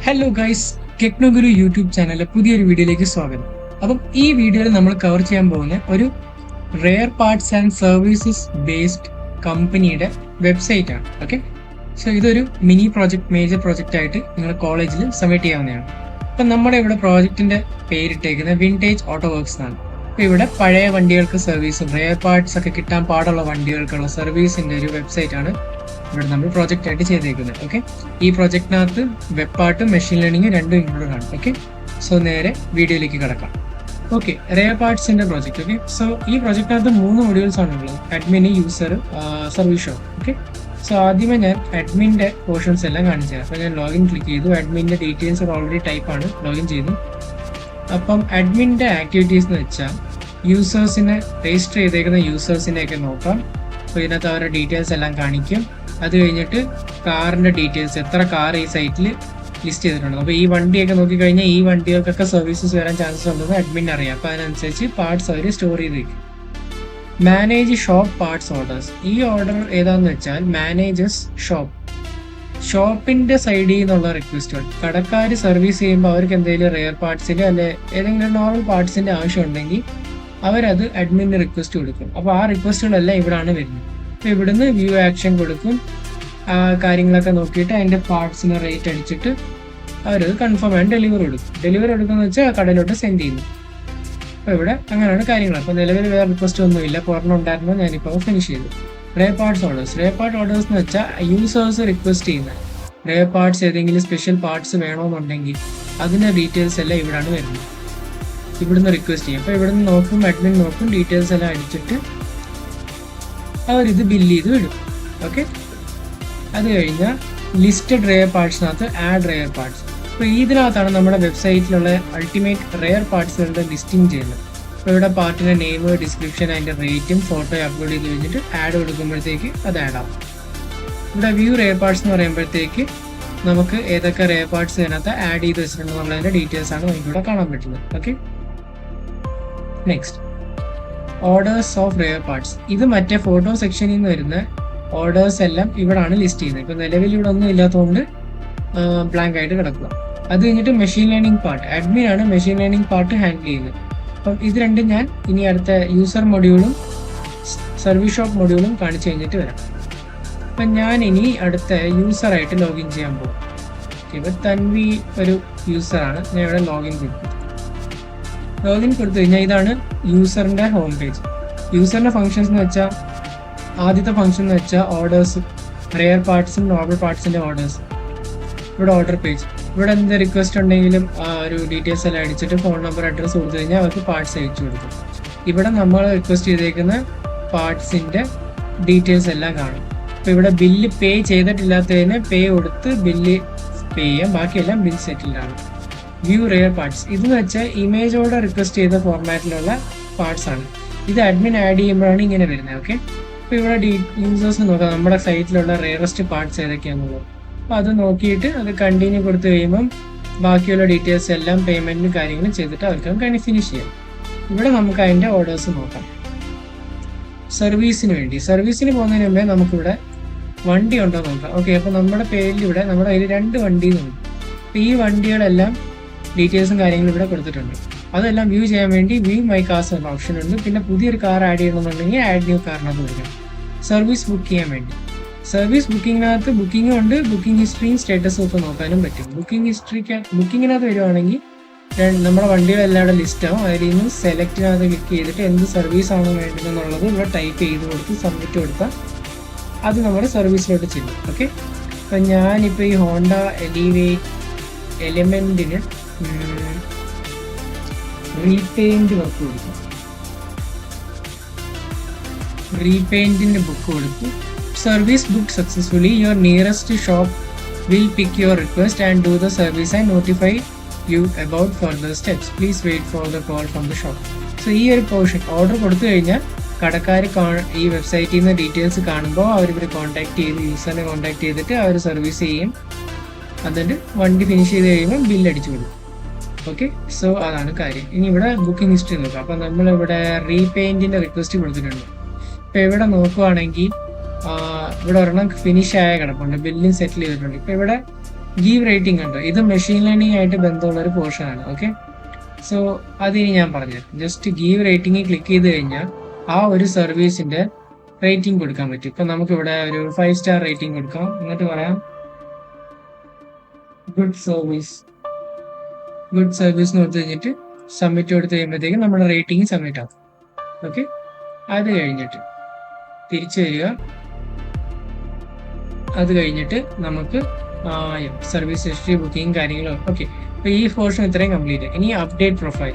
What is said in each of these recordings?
Hello guys, ടെക്നോഗുരു YouTube ചാനലിലെ പുതിയൊരു വീഡിയോയിലേക്ക് സ്വാഗതം. അപ്പം ഈ വീഡിയോയിൽ നമ്മൾ കവർ ചെയ്യാൻ പോകുന്ന ഒരു rare parts and services based കമ്പനിയുടെ വെബ്സൈറ്റ് ആണ്. ഓക്കെ, സോ ഇതൊരു മിനി പ്രോജക്റ്റ്, മേജർ പ്രോജക്റ്റ് ആയിട്ട് നിങ്ങൾ കോളേജിൽ സബ്മിറ്റ് ചെയ്യാവുന്നതാണ്. അപ്പം നമ്മുടെ ഇവിടെ പ്രോജക്റ്റിന്റെ പേരിട്ടേക്കുന്നത് വിൻറ്റേജ് ഓട്ടോ വർക്ക്സ് എന്നാണ്. അപ്പോൾ ഇവിടെ പഴയ വണ്ടികൾക്ക് സർവീസും റെയർ പാർട്സ് ഒക്കെ കിട്ടാൻ പാടുള്ള വണ്ടികൾക്കുള്ള സർവീസിന്റെ ഒരു വെബ്സൈറ്റ് ആണ് ഇവിടെ നമ്മൾ പ്രോജക്റ്റ് ആയിട്ട് ചെയ്തേക്കുന്നത്. ഓക്കെ, ഈ പ്രോജക്റ്റിനകത്ത് വെബ് പാർട്ടും മെഷീൻ ലേണിംഗ് രണ്ടും ഇൻക്ലൂഡഡ് ആണ്. ഓക്കെ, സോ നേരെ വീഡിയോയിലേക്ക് കിടക്കാം. ഓക്കെ, റെയർ പാർട്സിന്റെ പ്രോജക്റ്റ്. ഓക്കെ, സോ ഈ പ്രോജക്റ്റിനകത്ത് 3 മൊഡ്യൂൾസ് ആണുള്ളത്: admin, user, service shop. Okay, so ആദ്യമേ ഞാൻ അഡ്മിന്റെ പോർഷൻസ് എല്ലാം കാണിച്ചു തരാം. അപ്പോൾ ഞാൻ ലോഗിൻ ക്ലിക്ക് ചെയ്തു. അഡ്മിന്റെ ഡീറ്റെയിൽസ് ഓൾറെഡി ടൈപ്പ് ആണ്, ലോഗിൻ ചെയ്തു. അപ്പം അഡ്മിന്റെ ആക്ടിവിറ്റീസ് എന്ന് വെച്ചാൽ യൂസേഴ്സിനെ, രജിസ്റ്റർ ചെയ്തേക്കുന്ന യൂസേഴ്സിനെ ഒക്കെ നോക്കാം. അപ്പോൾ ഇതിനകത്ത് അവരുടെ ഡീറ്റെയിൽസ് എല്ലാം കാണിക്കും. അത് കഴിഞ്ഞിട്ട് കാറിന്റെ ഡീറ്റെയിൽസ്, എത്ര കാർ ഈ സൈറ്റിൽ ലിസ്റ്റ് ചെയ്തിട്ടുണ്ട്. അപ്പോൾ ഈ വണ്ടിയൊക്കെ നോക്കിക്കഴിഞ്ഞാൽ ഈ വണ്ടികൾക്കൊക്കെ സർവീസസ് വരാൻ ചാൻസസ് ഉണ്ടെന്ന് അഡ്മിൻ അറിയാം. അപ്പോൾ അതിനനുസരിച്ച് പാർട്സ് അവർ സ്റ്റോർ ചെയ്ത് വയ്ക്കും. Manage shop parts orders. ഈ ഓർഡർ ഏതാന്ന് വെച്ചാൽ മാനേജേഴ്സ് ഷോപ്പിന്റെ സൈഡിൽ നിന്നുള്ള റിക്വസ്റ്റുകൾ. കടക്കാർ സർവീസ് ചെയ്യുമ്പോൾ അവർക്ക് എന്തെങ്കിലും റെയർ പാർട്സിന്റെ അല്ലെ ഏതെങ്കിലും നോർമൽ പാർട്സിന്റെ ആവശ്യം ഉണ്ടെങ്കിൽ അവരത് അഡ്മിന് റിക്വസ്റ്റ് കൊടുക്കും. അപ്പോൾ ആ റിക്വസ്റ്റുകളെല്ലാം ഇവിടാണ് വരുന്നത്. അപ്പോൾ ഇവിടുന്ന് വ്യൂ ആക്ഷൻ കൊടുക്കും. കാര്യങ്ങളൊക്കെ നോക്കിയിട്ട് അതിന്റെ പാർട്സിന് റേറ്റ് അടിച്ചിട്ട് അവരത് കൺഫേം ആൻഡ് ഡെലിവറി കൊടുക്കും. ഡെലിവറി എടുക്കുന്ന വെച്ചാൽ കടയിലോട്ട് സെൻഡ് ചെയ്യുന്നു. അപ്പോൾ ഇവിടെ അങ്ങനെയാണ് കാര്യങ്ങൾ. അപ്പോൾ നിലവിൽ വേറെ റിക്വസ്റ്റ് ഒന്നുമില്ല, പുറമെ ഉണ്ടായിരുന്നു, ഞാനിപ്പോൾ ഫിനിഷ് ചെയ്തു. Rare parts orders. Rare part orders എന്ന് വെച്ചാൽ യൂസേഴ്സ് റിക്വസ്റ്റ് ചെയ്യുന്ന റെയർ പാർട്സ്, ഏതെങ്കിലും സ്പെഷ്യൽ പാർട്സ് വേണമെന്നുണ്ടെങ്കിൽ അതിന്റെ ഡീറ്റെയിൽസ് എല്ലാം ഇവിടാണ് വരുന്നത്. ഇവിടുന്ന് റിക്വസ്റ്റ് ചെയ്യും. അപ്പോൾ ഇവിടുന്ന് നോക്കും, അഡ്മിൻ നോക്കും, ഡീറ്റെയിൽസ് എല്ലാം അടിച്ചിട്ട് അവരിത് ബില്ല് ചെയ്ത് വിടും. ഓക്കെ, അത് കഴിഞ്ഞാൽ ലിസ്റ്റഡ് റെയർ പാർട്സിനകത്ത് ആഡ് റെയർ പാർട്സ്. അപ്പോൾ ഇതിനകത്താണ് നമ്മുടെ വെബ്സൈറ്റിലുള്ള അൾട്ടിമേറ്റ് റെയർ പാർട്സുകളുടെ ലിസ്റ്റിംഗ് ചെയ്യുന്നത്. അപ്പോൾ ഇവിടെ പാർട്ടിന്റെ നെയിം, ഡിസ്ക്രിപ്ഷൻ, അതിന്റെ റേറ്റും ഫോട്ടോ അപ്ലോഡ് ചെയ്ത് കഴിഞ്ഞിട്ട് ആഡ് കൊടുക്കുമ്പോഴത്തേക്ക് അത് ആഡ് ആവും. ഇവിടെ വ്യൂ റെയർ പാർട്സ് എന്ന് പറയുമ്പോഴത്തേക്ക് നമുക്ക് ഏതൊക്കെ റെയർ പാർട്സ് ഇതിനകത്ത് ആഡ് ചെയ്ത് വെച്ചിട്ടുണ്ടെന്നുള്ളതിന്റെ ഡീറ്റെയിൽസ് ആണ് നമുക്ക് ഇവിടെ കാണാൻ പറ്റുന്നത്. Okay, next orders of rare parts. ഇത് മറ്റേ ഫോട്ടോ സെക്ഷനിൽ നിന്ന് വരുന്ന ഓർഡേഴ്സ് എല്ലാം ഇവിടാണ് ലിസ്റ്റ് ചെയ്യുന്നത്. ഇപ്പൊ നിലവിൽ ഇവിടെ ഒന്നും ഇല്ലാത്തതുകൊണ്ട് ബ്ലാങ്ക് ആയിട്ട് കിടക്കുക. അത് കഴിഞ്ഞിട്ട് മെഷീൻ ലേണിംഗ് പാർട്ട്. അഡ്മിൻ ആണ് മെഷീൻ ലേണിംഗ് പാർട്ട് ഹാൻഡിൽ ചെയ്യുന്നത്. അപ്പം ഇത് രണ്ടും ഞാൻ ഇനി അടുത്ത യൂസർ മൊഡ്യൂളും സർവീസ് ഷോപ്പ് മൊഡ്യൂളും കാണിച്ചു കഴിഞ്ഞിട്ട് വരാം. അപ്പം ഞാൻ ഇനി അടുത്ത യൂസറായിട്ട് ലോഗിൻ ചെയ്യാൻ പോകും. ഇവർ തൻവി ഒരു യൂസറാണ്. ഞാൻ ഇവിടെ ലോഗിൻ കൊടുത്തു. ലോഗിൻ കൊടുത്തു കഴിഞ്ഞാൽ ഇതാണ് യൂസറിന്റെ ഹോം പേജ്. യൂസറിന്റെ ഫംഗ്ഷൻസ് എന്ന് വെച്ചാൽ ആദ്യത്തെ ഫംഗ്ഷൻ എന്ന് വെച്ചാൽ ഓർഡേഴ്സ്, റെയർ പാർട്സും നോർമൽ പാർട്സിന്റെ ഓർഡേഴ്സ്. ഇവിടെ ഓർഡർ പേജ്. ഇവിടെ എന്ത് റിക്വസ്റ്റ് ഉണ്ടെങ്കിലും ഒരു ഡീറ്റെയിൽസ് എല്ലാം അടിച്ചിട്ട് ഫോൺ നമ്പർ, അഡ്രസ്സ് കൊടുത്തു കഴിഞ്ഞാൽ അവർക്ക് പാർട്സ് അയച്ചു കൊടുക്കും. ഇവിടെ നമ്മൾ റിക്വസ്റ്റ് ചെയ്തേക്കുന്ന പാർട്സിന്റെ ഡീറ്റെയിൽസ് എല്ലാം കാണും. അപ്പോൾ ഇവിടെ ബില്ല് പേ ചെയ്തിട്ടില്ലാത്തതിന് പേ കൊടുത്ത് ബില്ല് പേ ചെയ്യാം, ബാക്കിയെല്ലാം ബിൽ സെറ്റിൽഡാണ്. View rare parts. ഇതെന്ന് വെച്ചാൽ ഇമേജോടെ റിക്വസ്റ്റ് ചെയ്ത ഫോർമാറ്റിലുള്ള പാർട്സ് ആണ്. ഇത് അഡ്മിൻ ആഡ് ചെയ്യുമ്പോഴാണ് ഇങ്ങനെ വരുന്നത്. ഓക്കെ, അപ്പോൾ ഇവിടെ യൂസേഴ്സ് നോക്കാം നമ്മുടെ സൈറ്റിലുള്ള റെയറസ്റ്റ് പാർട്സ് ഏതൊക്കെയാണെന്നുള്ളത്. അപ്പോൾ അത് നോക്കിയിട്ട് അത് കണ്ടിന്യൂ കൊടുത്തു കഴിയുമ്പം ബാക്കിയുള്ള ഡീറ്റെയിൽസ് എല്ലാം പേയ്മെന്റും കാര്യങ്ങളും ചെയ്തിട്ട് അവർക്ക് ഫിനിഷ് ചെയ്യാം. ഇവിടെ നമുക്ക് അതിന്റെ ഓർഡേഴ്സ് നോക്കാം. സർവീസിന് വേണ്ടി, സർവീസിന് പോകുന്നതിന് മുമ്പേ നമുക്കിവിടെ വണ്ടി ഉണ്ടോ നോക്കാം. ഓക്കെ, അപ്പോൾ നമ്മുടെ പേരിൽ ഇവിടെ നമ്മുടെ കയ്യിൽ 2 വണ്ടി ഉണ്ട്. അപ്പോൾ ഈ വണ്ടികളെല്ലാം ഡീറ്റെയിൽസും കാര്യങ്ങളും ഇവിടെ കൊടുത്തിട്ടുണ്ട്. അതെല്ലാം വ്യൂ ചെയ്യാൻ വേണ്ടി വ്യൂ മൈ കാർസ് എന്ന ഓപ്ഷൻ ഉണ്ട്. പിന്നെ പുതിയൊരു കാർ ആഡ് ചെയ്യണമെന്നുണ്ടെങ്കിൽ ആഡ് ന്യൂ കാറിനകത്ത് വരിക. സർവീസ് ബുക്ക് ചെയ്യാൻ വേണ്ടി, സർവീസ് ബുക്കിങ്ങിനകത്ത് ബുക്കിംഗ് ഉണ്ട്, ബുക്കിംഗ് ഹിസ്റ്ററിയും സ്റ്റേറ്റസും ഒക്കെ നോക്കാനും പറ്റും. ബുക്കിങ്ങിനകത്ത് വരുവാണെങ്കിൽ നമ്മുടെ വണ്ടികളെല്ലാം ഇവിടെ ലിസ്റ്റ് ആവും. അതിൽ നിന്ന് സെലക്റ്റിനകത്ത് ക്ലിക്ക് ചെയ്തിട്ട് എന്ത് സർവീസ് ആണ് വേണ്ടതെന്നുള്ളത് ഇവിടെ ടൈപ്പ് ചെയ്ത് കൊടുത്ത് സബ്മിറ്റ് കൊടുത്താൽ അത് നമ്മുടെ സർവീസിലോട്ട് ചെല്ലും. ഓക്കെ, അപ്പം ഞാനിപ്പോൾ ഈ ഹോണ്ട എലിമെന്റിന് റീപെയിന്റ് വർക്ക് കൊടുക്കും. റീപെയിന്റിന്റെ ബുക്ക് കൊടുത്തു. Service book successfully. Your nearest shop will pick your request and do the service and notify you about further steps. Please wait for the call from the shop. So ഈ ഒരു portion order കൊടുത്തു കഴിഞ്ഞാൽ കടക്കാർ ഈ വെബ്സൈറ്റിൽ നിന്ന് details കാണുമ്പോൾ അവരിവർ contact ചെയ്ത് യൂസറിനെ contact ചെയ്തിട്ട് അവർ സർവീസ് ചെയ്യും. എന്നിട്ട് വണ്ടി ഫിനിഷ് ചെയ്ത് കഴിയുമ്പോൾ ബില്ല് അടിച്ചു കൊടുക്കും. ഓക്കെ, സോ അതാണ് കാര്യം. ഇനി ഇവിടെ ബുക്കിംഗ് ഹിസ്റ്ററി നോക്കാം. അപ്പം നമ്മളിവിടെ റീപെയിന്റിന്റെ റിക്വസ്റ്റ് കൊടുത്തിട്ടുണ്ട്. ഇപ്പം ഇവിടെ നോക്കുവാണെങ്കിൽ ഇവിടെ ഒരെണ്ണം ഫിനിഷ് ആയ കിടപ്പുണ്ട്, ബില്ലിംഗ് സെറ്റിൽ ചെയ്തിട്ടുണ്ട്. ഇപ്പം ഇവിടെ ഗീവ് റേറ്റിംഗ് ഉണ്ട്. ഇത് മെഷീൻ ലേണിംഗ് ആയിട്ട് ബന്ധമുള്ള ഒരു പോർഷൻ ആണ്. ഓക്കെ, സോ അതിനി ഞാൻ പറഞ്ഞു. ജസ്റ്റ് ഗീവ് റേറ്റിംഗ് ക്ലിക്ക് ചെയ്ത് കഴിഞ്ഞാൽ ആ ഒരു സർവീസിന്റെ റേറ്റിംഗ് കൊടുക്കാൻ പറ്റും. ഇപ്പൊ നമുക്ക് ഇവിടെ ഒരു 5 സ്റ്റാർ റേറ്റിംഗ് കൊടുക്കാം. എന്നിട്ട് പറയാം ഗുഡ് സർവീസ് എന്ന് കൊടുത്തു കഴിഞ്ഞിട്ട് സബ്മിറ്റ് കൊടുത്ത് കഴിയുമ്പോഴത്തേക്കും നമ്മുടെ റേറ്റിംഗ് സബ്മിറ്റ് ആകും. ഓക്കെ, അത് കഴിഞ്ഞിട്ട് തിരിച്ചു വരിക. അത് കഴിഞ്ഞിട്ട് നമുക്ക് സർവീസ് ഹിസ്റ്ററി, ബുക്കിംഗ് കാര്യങ്ങളും. ഓക്കെ, അപ്പൊ ഈ പോർഷൻ ഇത്രയും കംപ്ലീറ്റ്. ഇനി അപ്ഡേറ്റ് പ്രൊഫൈൽ.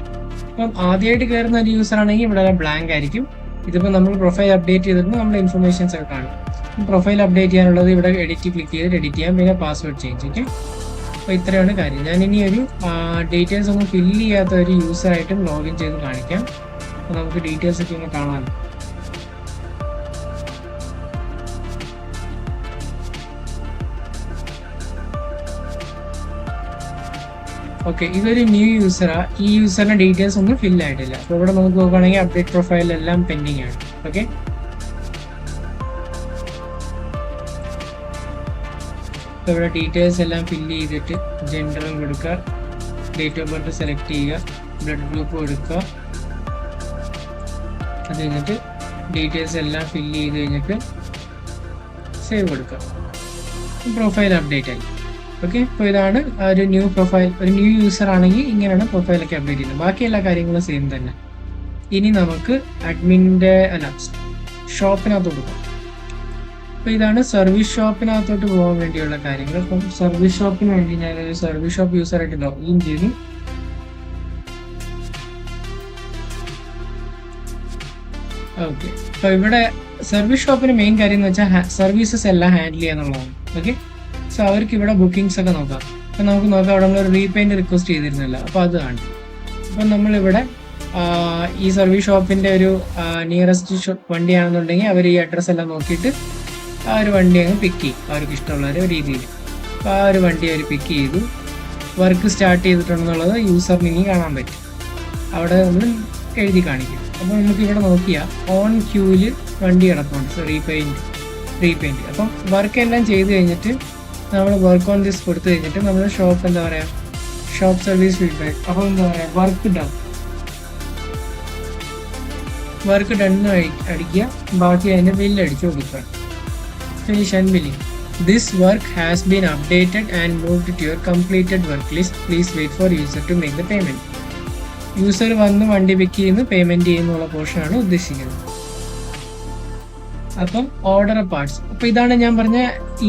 അപ്പം ആദ്യമായിട്ട് കയറുന്ന ഒരു യൂസർ ആണെങ്കിൽ ഇവിടെ ബ്ലാങ്ക് ആയിരിക്കും. ഇതിപ്പോൾ നമ്മൾ പ്രൊഫൈൽ അപ്ഡേറ്റ് ചെയ്തിട്ട് നമ്മുടെ ഇൻഫർമേഷൻസ് ഒക്കെ കാണും. പ്രൊഫൈൽ അപ്ഡേറ്റ് ചെയ്യാനുള്ളത് ഇവിടെ എഡിറ്റ് ക്ലിക്ക് ചെയ്ത് എഡിറ്റ് ചെയ്യാം, പിന്നെ പാസ്വേഡ് ചേഞ്ച്. ഓക്കെ, അപ്പോൾ ഇത്രയാണ് കാര്യം. ഞാൻ ഇനി ഒരു ഡീറ്റെയിൽസ് ഒന്നും ഫില്ല് ചെയ്യാത്ത ഒരു യൂസറായിട്ടും ലോഗിൻ ചെയ്ത് കാണിക്കാം. അപ്പോൾ നമുക്ക് ഡീറ്റെയിൽസ് ഒക്കെ ഒന്ന് കാണാം. ഓക്കെ, ഇതൊരു ന്യൂ യൂസറാ. ഈ യൂസറിന്റെ ഡീറ്റെയിൽസ് ഒന്നും ഫില്ല് ആയിട്ടില്ല. അപ്പോൾ ഇവിടെ നമുക്ക് നോക്കുകയാണെങ്കിൽ അപ്ഡേറ്റ് പ്രൊഫൈൽ എല്ലാം പെൻഡിങ് ആണ്. ഓക്കെ, അപ്പോൾ ഇവിടെ ഡീറ്റെയിൽസ് എല്ലാം ഫില്ല് ചെയ്തിട്ട് ജെൻഡറും കൊടുക്കുക, ഡേറ്റ് ഓഫ് ബർത്ത് സെലക്ട് ചെയ്യുക, ബ്ലഡ് ഗ്രൂപ്പ് കൊടുക്കുക. അത് കഴിഞ്ഞിട്ട് ഡീറ്റെയിൽസ് എല്ലാം ഫില്ല് ചെയ്ത് കഴിഞ്ഞിട്ട് സേവ് കൊടുക്കുക. പ്രൊഫൈൽ അപ്ഡേറ്റ് ആയി. ഓക്കെ, അപ്പോൾ ഇതാണ് ഒരു ന്യൂ പ്രൊഫൈൽ. ഒരു ന്യൂ യൂസർ ആണെങ്കിൽ ഇങ്ങനെയാണ് പ്രൊഫൈലൊക്കെ അപ്ഡേറ്റ് ചെയ്യുന്നത്. ബാക്കി എല്ലാ കാര്യങ്ങളും സെയിം തന്നെ. ഇനി നമുക്ക് ഷോപ്പിനകത്ത് കൊടുക്കാം. അപ്പോൾ ഇതാണ് സർവീസ് ഷോപ്പിനകത്തോട്ട് പോകാൻ വേണ്ടിയുള്ള കാര്യങ്ങൾ. അപ്പം സർവീസ് ഷോപ്പിന് വേണ്ടി ഞാൻ ഒരു സർവീസ് ഷോപ്പ് യൂസറായിട്ട് ലോഗിൻ ചെയ്തു. ഓക്കെ, അപ്പോൾ ഇവിടെ സർവീസ് ഷോപ്പിന് മെയിൻ കാര്യം എന്ന് വെച്ചാൽ സർവീസസ് എല്ലാം ഹാൻഡിൽ ചെയ്യാന്നുള്ളതാണ്. ഓക്കെ, സോ അവർക്ക് ഇവിടെ ബുക്കിംഗ്സ് ഒക്കെ നോക്കാം. അപ്പം നമുക്ക് നോക്കാം, അവിടെ നമ്മളൊരു റീപെയിൻറ്റ് റിക്വസ്റ്റ് ചെയ്തിരുന്നില്ല. അപ്പോൾ അത് കാണും. അപ്പം നമ്മളിവിടെ ഈ സർവീസ് ഷോപ്പിൻ്റെ ഒരു നിയറസ്റ്റ് വണ്ടിയാണെന്നുണ്ടെങ്കിൽ അവർ ഈ അഡ്രസ്സ് എല്ലാം നോക്കിയിട്ട് ആ ഒരു വണ്ടി അങ്ങ് പിക്ക് ചെയ്യും അവർക്ക് ഇഷ്ടമുള്ള ഒരു രീതിയിൽ. അപ്പോൾ ആ ഒരു വണ്ടി അവർ പിക്ക് ചെയ്തു. വർക്ക് സ്റ്റാർട്ട് ചെയ്തിട്ടുണ്ടെന്നുള്ളത് യൂസറിന് ഇനി കാണാൻ പറ്റും. അവിടെ നമ്മൾ എഴുതി കാണിക്കും. അപ്പോൾ നമുക്ക് ഇവിടെ നോക്കിയാൽ ഓൺ ക്യൂവിൽ വണ്ടി കിടപ്പുണ്ട്, റീപെയിൻറ്റ്. അപ്പം വർക്ക് എല്ലാം ചെയ്ത് കഴിഞ്ഞിട്ട് നമ്മൾ വർക്ക് ഓൺ ദിസ് കൊടുത്തു കഴിഞ്ഞിട്ട് നമ്മൾ ഷോപ്പ് ഷോപ്പ് സർവീസ് ഫീഡ്ബാക്ക്. അപ്പോൾ വർക്ക് ഡൺ അടിക്കുക. ബാക്കി അതിൻ്റെ ബില്ല് അടിച്ചു കൊടുക്കുക. Finish and billing. This work has been updated and moved to your completed work list. Please wait for user to make the payment. User വന്ന് വണ്ടി പിക്ക് ചെയ്യുന്നു, payment ചെയ്യുന്നുള്ള പോർഷനാണ് ഉദ്ദേശിക്കുന്നത്. അപ്പം ഓർഡർ പാർട്സ്. അപ്പോൾ ഇതാണ് ഞാൻ പറഞ്ഞ,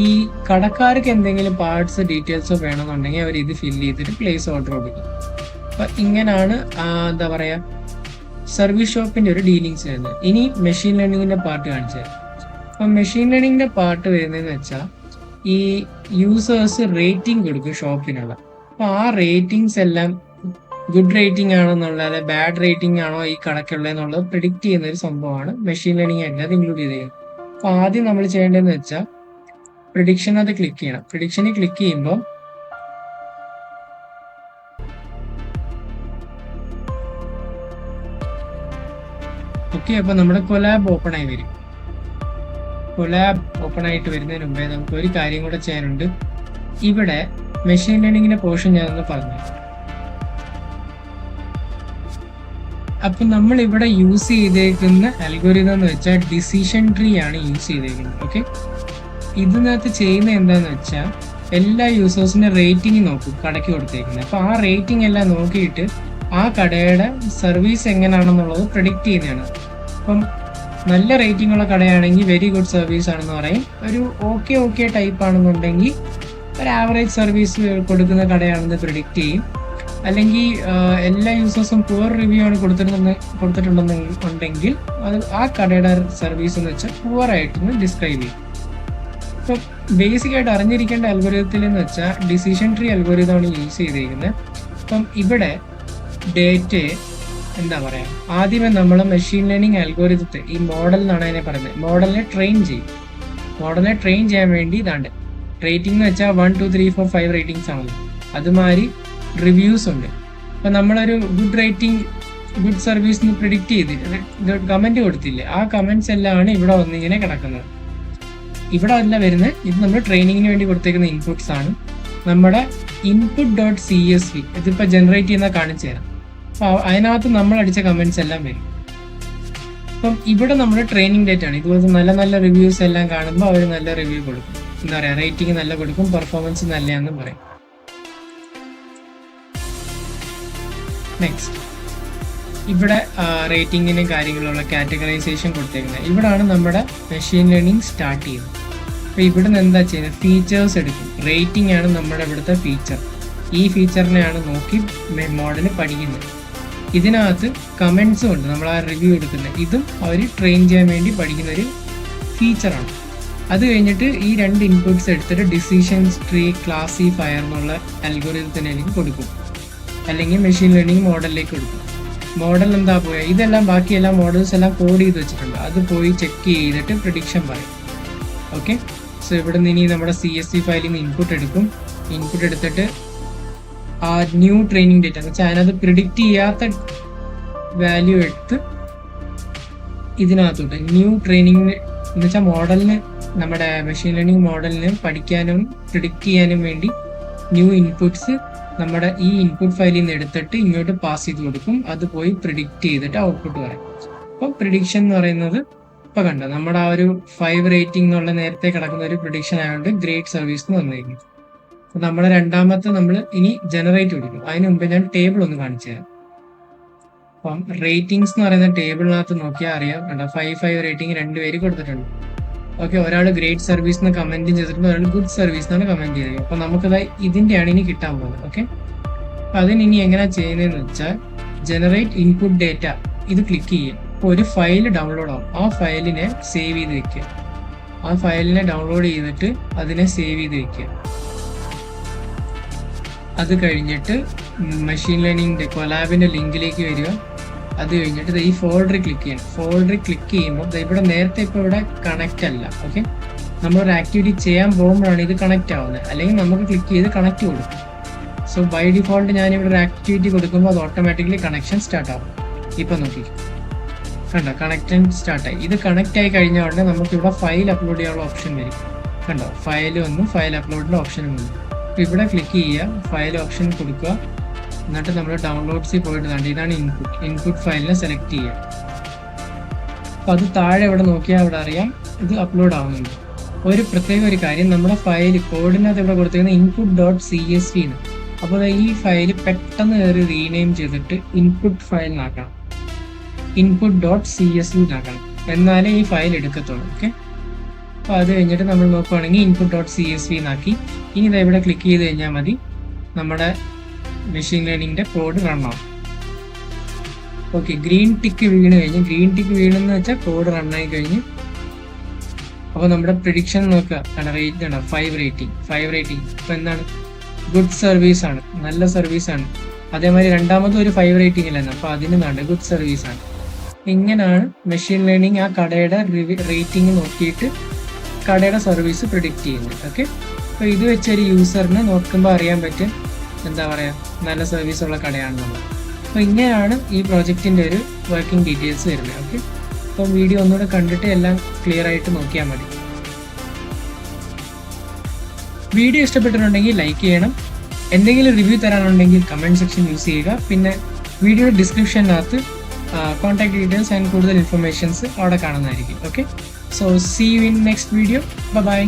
ഈ കടക്കാർക്ക് എന്തെങ്കിലും പാർട്സ് ഡീറ്റെയിൽസോ വേണമെന്നുണ്ടെങ്കിൽ അവർ ഇത് ഫില്ല് ചെയ്തിട്ട് പ്ലേസ് ഓർഡർ കൊടുക്കും. അപ്പം ഇങ്ങനെയാണ് എന്താ പറയുക സർവീസ് ഷോപ്പിന്റെ ഒരു ഡീലിങ്സ് വരുന്നത്. ഇനി മെഷീൻ ലേണിംഗിന്റെ പാർട്ട് കാണിച്ചത്. അപ്പം മെഷീൻ ലേണിംഗിന്റെ പാർട്ട് വരുന്നതെന്ന് വെച്ചാൽ ഈ യൂസേഴ്സ് റേറ്റിംഗ് കൊടുക്കും ഷോപ്പിനുള്ള. അപ്പോൾ ആ റേറ്റിംഗ്സ് എല്ലാം ഗുഡ് റേറ്റിംഗ് ആണെന്നുള്ളത് ബാഡ് റേറ്റിംഗ് ആണോ ഈ കണക്കുള്ളതെന്നുള്ളത് പ്രിഡിക്റ്റ് ചെയ്യുന്ന ഒരു സംഭവമാണ് മെഷീൻ ലേണിംഗ് ആയിട്ട് അത് ഇൻക്ലൂഡ് ചെയ്തിരിക്കുന്നത്. അപ്പോൾ ആദ്യം നമ്മൾ ചെയ്യേണ്ടതെന്ന് വെച്ചാൽ പ്രിഡിക്ഷൻ അത് ക്ലിക്ക് ചെയ്യണം. പ്രിഡിക്ഷനിൽ ക്ലിക്ക് ചെയ്യുമ്പോൾ ഓക്കെ, അപ്പോൾ നമ്മുടെ കൊലാബ് ഓപ്പൺ ആയി വരും. കൊലാബ് ഓപ്പൺ ആയിട്ട് വരുന്നതിന് മുമ്പേ നമുക്ക് ഒരു കാര്യം കൂടെ ചെയ്യാനുണ്ട്. ഇവിടെ മെഷീൻ ലേണിംഗിന്റെ പോർഷൻ ഞാനൊന്ന് പറഞ്ഞു. അപ്പം നമ്മൾ ഇവിടെ യൂസ് ചെയ്തേക്കുന്ന അൽഗോരിതം എന്ന് വെച്ചാൽ ഡിസിഷൻ ട്രീ ആണ് യൂസ് ചെയ്തേക്കുന്നത്. ഓക്കെ, ഇതിനകത്ത് ചെയ്യുന്ന എന്താന്ന് വെച്ചാൽ എല്ലാ യൂസേഴ്സിന്റെ റേറ്റിംഗ് നോക്കും കടയ്ക്ക് കൊടുത്തേക്കുന്നത്. അപ്പോൾ ആ റേറ്റിംഗ് എല്ലാം നോക്കിയിട്ട് ആ കടയുടെ സർവീസ് എങ്ങനെയാണെന്നുള്ളത് പ്രെഡിക്റ്റ് ചെയ്യുന്നതാണ്. അപ്പം നല്ല റേറ്റിംഗ് ഉള്ള കടയാണെങ്കിൽ വെരി ഗുഡ് സർവീസ് ആണെന്ന് പറയും. ഒരു ഓക്കെ ടൈപ്പ് ആണെന്നുണ്ടെങ്കിൽ ഒരു ആവറേജ് സർവീസ് കൊടുക്കുന്ന കടയാണെന്ന് പ്രെഡിക്റ്റ് ചെയ്യും. അല്ലെങ്കിൽ എല്ലാ യൂസേഴ്സും പുവർ റിവ്യൂ ആണ് കൊടുത്തിട്ടുണ്ടെന്നുണ്ടെങ്കിൽ അത് ആ കടയുടെ സർവീസ് എന്ന് വെച്ചാൽ പുവർ ആയിട്ടൊന്ന് ഡിസ്ക്രൈബ് ചെയ്യും. ഇപ്പം ബേസിക് ആയിട്ട് അറിഞ്ഞിരിക്കേണ്ട അൽഗോരിതത്തിൽ എന്ന് വെച്ചാൽ ഡിസിഷൻ ട്രീ അൽഗോരിതമാണ് യൂസ് ചെയ്തിരിക്കുന്നത്. അപ്പം ഇവിടെ ഡേറ്റയെ എന്താ പറയുക, ആദ്യമേ നമ്മൾ മെഷീൻ ലേണിംഗ് അൽഗോരിതത്തെ ഈ മോഡൽ എന്നാണ് അതിനെ പറയുന്നത്, മോഡലിനെ ട്രെയിൻ ചെയ്യും. മോഡലിനെ ട്രെയിൻ ചെയ്യാൻ വേണ്ടി ഇതാണ്ട് റേറ്റിംഗ് എന്ന് വെച്ചാൽ 1 2 3 4 5 റേറ്റിംഗ്സ് ആണല്ലോ. അതുമാതിരി റിവ്യൂസ് ഉണ്ട്. അപ്പം നമ്മളൊരു ഗുഡ് സർവീസ് പ്രിഡിക്റ്റ് ചെയ്ത് കമന്റ് കൊടുത്തില്ലേ, ആ കമന്റ്സ് എല്ലാം ആണ് ഇവിടെ വന്നിങ്ങനെ കിടക്കുന്നത്. ഇവിടെ അല്ല വരുന്നത്, ഇത് നമ്മൾ ട്രെയിനിങ്ങിന് വേണ്ടി കൊടുത്തേക്കുന്ന ഇൻപുട്സ് ആണ്. നമ്മുടെ input dot C S V ഇതിപ്പോൾ ജനറേറ്റ് ചെയ്യുന്ന കാണിച്ചു തരാം. അപ്പോൾ അതിനകത്ത് നമ്മൾ അടിച്ച കമൻറ്റ്സ് എല്ലാം വരും. അപ്പം ഇവിടെ നമ്മുടെ ട്രെയിനിങ് ഡേറ്റ് ആണ്. ഇതുപോലത്തെ നല്ല നല്ല റിവ്യൂസ് എല്ലാം കാണുമ്പോൾ അവർ നല്ല റിവ്യൂ കൊടുക്കും, എന്താ പറയുക, റേറ്റിംഗ് നല്ല കൊടുക്കും, പെർഫോമൻസ് നല്ലതാണെന്ന് പറയും. നെക്സ്റ്റ് ഇവിടെ റേറ്റിങ്ങിനും കാര്യങ്ങളുള്ള കാറ്റഗറൈസേഷൻ കൊടുത്തേക്കുന്നത്. ഇവിടാണ് നമ്മുടെ മെഷീൻ ലേണിംഗ് സ്റ്റാർട്ട് ചെയ്യുന്നത്. അപ്പോൾ ഇവിടെ നിന്ന് എന്താ ചെയ്യുന്നത്, ഫീച്ചേഴ്സ് എടുക്കും. റേറ്റിംഗ് ആണ് നമ്മുടെ ഇവിടുത്തെ ഫീച്ചർ. ഈ ഫീച്ചറിനെയാണ് നോക്കി മോഡൽ പഠിക്കുന്നത്. ഇതിനകത്ത് കമൻസും ഉണ്ട്, നമ്മൾ ആ റിവ്യൂ എടുക്കുന്നത്. ഇതും അവർ ട്രെയിൻ ചെയ്യാൻ വേണ്ടി പഠിക്കുന്ന ഒരു ഫീച്ചറാണ്. അത് കഴിഞ്ഞിട്ട് ഈ രണ്ട് ഇൻപുട്ട്സ് എടുത്തിട്ട് ഡിസിഷൻസ് ട്രീ ക്ലാസിഫയർ എന്നുള്ള അൽഗോരിതത്തിലേക്ക് കൊടുക്കും, അല്ലെങ്കിൽ മെഷീൻ ലേണിംഗ് മോഡലിലേക്ക് കൊടുക്കും. മോഡൽ എന്താ പോയാൽ ഇതെല്ലാം ബാക്കിയെല്ലാം മോഡൽസ് എല്ലാം കോഡ് ചെയ്ത് വെച്ചിട്ടുണ്ട്. അത് പോയി ചെക്ക് ചെയ്തിട്ട് പ്രിഡിക്ഷൻ പറയും. ഓക്കെ, സോ ഇവിടെ നിന്ന് ഇനി നമ്മുടെ CSV ഫയലിൽ നിന്ന് ഇൻപുട്ട് എടുക്കും. ഇൻപുട്ട് എടുത്തിട്ട് ആ ന്യൂ ട്രെയിനിങ് ഡേറ്റ എന്ന് വെച്ചാൽ അതിനകത്ത് പ്രിഡിക്റ്റ് ചെയ്യാത്ത വാല്യൂ എടുത്ത് ഇതിനകത്തോട്ട് ന്യൂ ട്രെയിനിങ് എന്ന് വെച്ചാൽ മോഡലിന്, നമ്മുടെ മെഷീൻ ലേണിംഗ് മോഡലിന് പഠിക്കാനും പ്രിഡിക്റ്റ് ചെയ്യാനും വേണ്ടി ന്യൂ ഇൻപുട്സ് നമ്മുടെ ഈ ഇൻപുട്ട് ഫയലിൽ നിന്ന് എടുത്തിട്ട് ഇങ്ങോട്ട് പാസ് ചെയ്ത് കൊടുക്കും. അത് പോയി പ്രിഡിക്റ്റ് ചെയ്തിട്ട് ഔട്ട്പുട്ട് പറയും. അപ്പം പ്രിഡിക്ഷൻ എന്ന് പറയുന്നത് ഇപ്പം കണ്ടോ, നമ്മുടെ ആ ഒരു 5 റേറ്റിംഗ് എന്നുള്ള നേരത്തെ കിടക്കുന്ന ഒരു പ്രിഡിക്ഷൻ ആയതുകൊണ്ട് ഗ്രേറ്റ് സർവീസ് എന്ന് വന്നിരിക്കും. അപ്പം നമ്മുടെ രണ്ടാമത്തെ നമ്മൾ ഇനി ജനറേറ്റ് കൊടുക്കും. അതിന് മുമ്പ് ഞാൻ ടേബിൾ ഒന്ന് കാണിച്ചു തരാം. അപ്പം റേറ്റിംഗ്സ് എന്ന് പറയുന്ന ടേബിളിനകത്ത് നോക്കിയാൽ അറിയാം, കണ്ടോ 5 റേറ്റിംഗ് 2 പേര് കൊടുത്തിട്ടുണ്ട്. ഓക്കെ, ഒരാൾ ഗ്രേറ്റ് സർവീസ് എന്ന് കമന്റ് ചെയ്തിട്ടുണ്ട്, ഒരാൾ ഗുഡ് സർവീസ് എന്നാണ് കമന്റ് ചെയ്തത്. അപ്പൊ നമുക്കത് ഇതിന്റെയാണ് ഇനി കിട്ടാൻ പോകുന്നത്. ഓക്കെ, അപ്പൊ അതിനി എങ്ങനെ ചെയ്യുന്നതെന്ന് വെച്ചാൽ ജനറേറ്റ് ഇൻപുട്ട് ഡേറ്റ ഇത് ക്ലിക്ക് ചെയ്യുക. അപ്പോൾ ഒരു ഫയൽ ഡൗൺലോഡ് ആവും. ആ ഫയലിനെ സേവ് ചെയ്ത് വെക്കുക. ആ ഫയലിനെ ഡൗൺലോഡ് ചെയ്തിട്ട് അതിനെ സേവ് ചെയ്ത് വെക്കുക. അത് കഴിഞ്ഞിട്ട് മെഷീൻ ലേണിംഗിന്റെ കൊലാബിന്റെ ലിങ്കിലേക്ക് വരിക. അത് കഴിഞ്ഞിട്ട് ഈ ഫോൾഡർ ക്ലിക്ക് ചെയ്യണം. ഫോൾഡർ ക്ലിക്ക് ചെയ്യുമ്പോൾ ഇവിടെ നേരത്തെ ഇപ്പോൾ ഇവിടെ കണക്റ്റ് അല്ല. ഓക്കെ, നമ്മളൊരു ആക്ടിവിറ്റി ചെയ്യാൻ പോകുമ്പോഴാണ് ഇത് കണക്റ്റ് ആവുന്നത്, അല്ലെങ്കിൽ നമുക്ക് ക്ലിക്ക് ചെയ്ത് കണക്റ്റ് കൊടുക്കും. സോ ബൈ ഡിഫോൾട്ട് ഞാനിവിടെ ഒരു ആക്ടിവിറ്റി കൊടുക്കുമ്പോൾ അത് ഓട്ടോമാറ്റിക്കലി കണക്ഷൻ സ്റ്റാർട്ട് ആവും. ഇപ്പം നോക്കി, കണ്ടോ കണക്ഷൻ സ്റ്റാർട്ടായി. ഇത് കണക്റ്റ് ആയി കഴിഞ്ഞാൽ ഉടനെ നമുക്ക് ഇവിടെ ഫയൽ അപ്ലോഡ് ചെയ്യാനുള്ള ഓപ്ഷൻ വരും. കണ്ടോ, ഫയൽ വന്നു, ഫയൽ അപ്ലോഡിൻ്റെ ഓപ്ഷനും വന്നു. അപ്പോൾ ഇവിടെ ക്ലിക്ക് ചെയ്യുക, ഫയൽ ഓപ്ഷൻ കൊടുക്കുക. എന്നിട്ട് നമ്മൾ ഡൗൺലോഡ്സിൽ പോയിട്ട് കണ്ട് ഇതാണ് ഇൻപുട്ട് ഫയലിനെ സെലക്ട് ചെയ്യുക. അപ്പോൾ അത് താഴെ ഇവിടെ നോക്കിയാൽ അവിടെ അറിയാം ഇത് അപ്ലോഡ് ആവുന്നുണ്ട്. ഒരു കാര്യം, നമ്മുടെ ഫയൽ കോഡിനകത്ത് ഇവിടെ കൊടുത്തിരിക്കുന്ന ഇൻപുട്ട് ഡോട്ട് CSV എന്ന്. അപ്പോൾ ഈ ഫയൽ പെട്ടെന്ന് കയറി റീനെയിം ചെയ്തിട്ട് ഇൻപുട്ട് ഫയലിനാക്കണം, ഇൻപുട്ട് ഡോട്ട് CSV എന്നാക്കണം. എന്നാലേ ഈ ഫയൽ എടുക്കത്തുള്ളൂ. ഓക്കെ, അപ്പോൾ അത് കഴിഞ്ഞിട്ട് നമ്മൾ നോക്കുകയാണെങ്കിൽ ഇൻപുട്ട് ഡോട്ട് CSV എന്നാക്കി. ഇനി ഇത് ഇവിടെ ക്ലിക്ക് ചെയ്ത് കഴിഞ്ഞാൽ മതി, നമ്മുടെ മെഷീൻ ലേണിംഗിന്റെ കോഡ് റൺ ആവും. ഓക്കെ, ഗ്രീൻ ടിക്ക് വീണ് കഴിഞ്ഞ്, ഗ്രീൻ ടിക്ക് വീണെന്ന് വെച്ചാൽ കോഡ് റൺ ആയി കഴിഞ്ഞ്. അപ്പോൾ നമ്മുടെ പ്രിഡിക്ഷൻ നോക്കുക, റേറ്റ് ആണ് 5 റേറ്റിംഗ്. ഇപ്പൊ എന്താണ്, ഗുഡ് സർവീസ് ആണ്, നല്ല സർവീസ് ആണ്. അതേമാതിരി രണ്ടാമതും ഒരു 5 റേറ്റിംഗ് അല്ലായിരുന്നു, അപ്പൊ അതിന് വേണ്ട ഗുഡ് സർവീസ് ആണ്. ഇങ്ങനെയാണ് മെഷീൻ ലേണിംഗ് ആ കടയുടെ റേറ്റിംഗ് നോക്കിയിട്ട് കടയുടെ സർവീസ് പ്രിഡിക്റ്റ് ചെയ്യുന്നത്. ഓക്കെ, അപ്പോൾ ഇത് വെച്ചൊരു യൂസറിന് നോക്കുമ്പോൾ അറിയാൻ പറ്റും, എന്താ പറയുക, നല്ല സർവീസ് ഉള്ള കടയാണെന്നുള്ളത്. അപ്പോൾ ഇങ്ങനെയാണ് ഈ പ്രോജക്റ്റിൻ്റെ ഒരു വർക്കിംഗ് ഡീറ്റെയിൽസ് വരുന്നത്. ഓക്കെ, അപ്പോൾ വീഡിയോ ഒന്നുകൂടെ കണ്ടിട്ട് എല്ലാം ക്ലിയർ ആയിട്ട് നോക്കിയാൽ മതി. വീഡിയോ ഇഷ്ടപ്പെട്ടിട്ടുണ്ടെങ്കിൽ ലൈക്ക് ചെയ്യണം. എന്തെങ്കിലും റിവ്യൂ തരാനുണ്ടെങ്കിൽ കമൻറ്റ് സെക്ഷൻ യൂസ് ചെയ്യുക. പിന്നെ വീഡിയോ ഡിസ്ക്രിപ്ഷനകത്ത് കോൺടാക്ട് ഡീറ്റെയിൽസ് ആൻഡ് കൂടുതൽ ഇൻഫർമേഷൻസ് അവിടെ കാണുന്നതായിരിക്കും. Okay, so see you in next video. By.